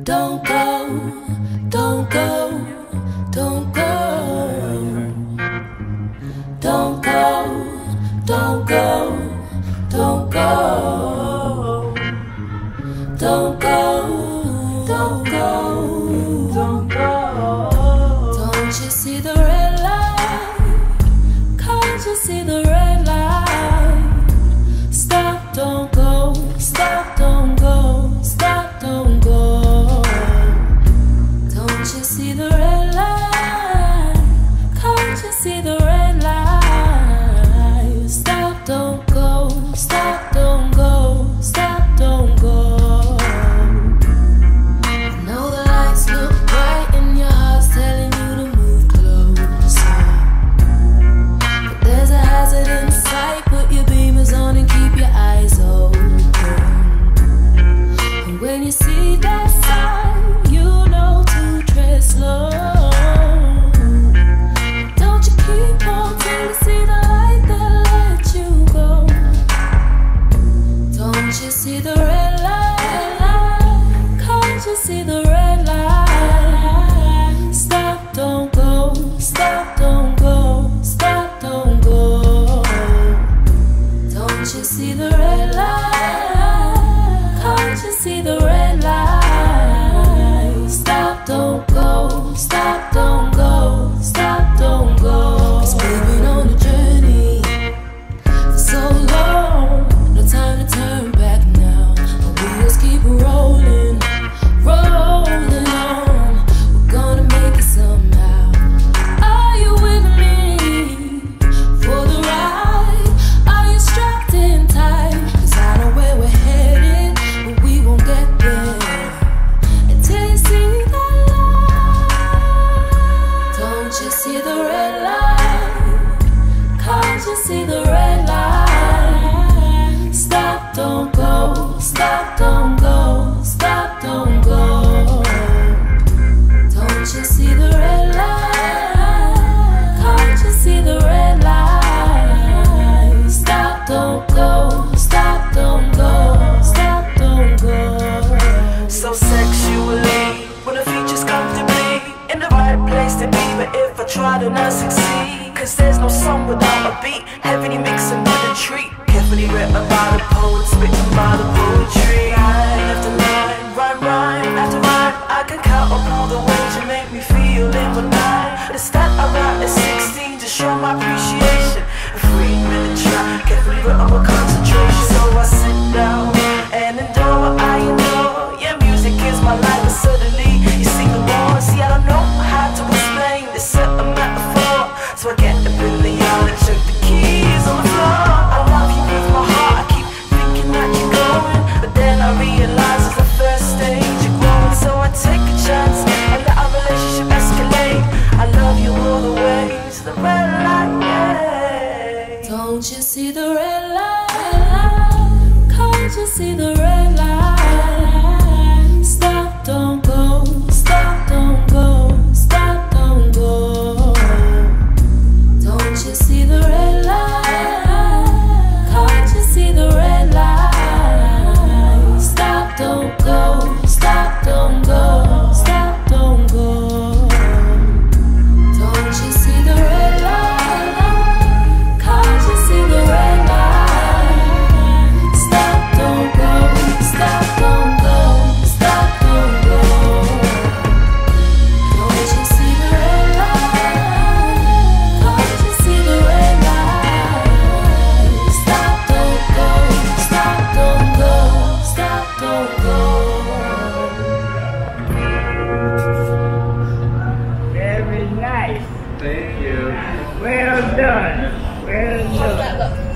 Don't go, don't go, don't go. Don't go, don't go, don't go. Don't go, don't go, don't go. Don't you see the red light? Can't you see the red light? Stop, don't go, stop, don't go, stop, don't go. Don't you see the red light? Can't you see the red light? Stop, don't go, stop, don't go, stop, don't go. I know the lights look bright and your heart's telling you to move closer, but there's a hazard in sight. Put your beamers on and keep your eyes open. And when you see that sign, you know to tread slow. Don't you keep on till you see the light that let you go. Don't you see the red light? Can't you see the red light? Stop, don't go, stop, don't go, stop, don't go. Don't you see the red light? Can't you see the red light? Stop, don't go, stop, don't go, stop, don't go. 'Cause we've been on a journey for so long, no time to turn back now. The wheels keep rolling, rolling on. We're gonna make it somehow. Are you with me for the ride? Are you strapped in tight? 'Cause I know where we're headed, but we won't get there until you see that light. Don't you see the red light? Can't you see the red light? Stop, don't go, stop, don't go, stop, don't go. Don't you see the red light? Can't you see the red light? Stop, don't go, stop, don't go, stop, don't go. So sexually, when the features comfortably in the right place to be. But if I try to not succeed, 'cause there's no song without a beat. Heavily mixing with a treat, carefully written by the poet, spitting by the poetry. Line after line, rhyme after rhyme, I can count up all the ways you make me feel in one night. The stat I write at 16 to show my appreciation. A 3-minute track, carefully written with concentration. So I sit down and endure what I endure. Yeah, music is my life, but suddenly you sing the words. See, I don't know how to explain this certain metaphor, so I get up in the yard and check the keys on the floor. I love you with my heart, I keep thinking that you're going, but then I realize it's the first stage you're growing. So I take a chance and let our relationship escalate. I love you all the way to the red light, yeah. Don't you see the red light? Can't you see the red light? Stop, don't go, stop, don't go, stop, don't go. Don't you see the red light? Can't you see the red light? Stop, don't go, stop, don't go, stop, don't go. Don't you see the red light? Can't you see the red light? Stop, don't go, stop, don't go, stop, don't go. Don't you see the red light? Can't you see the red light? Stop, don't go, stop, don't go, stop, don't go. Very nice. Thank you. Well done. Well done.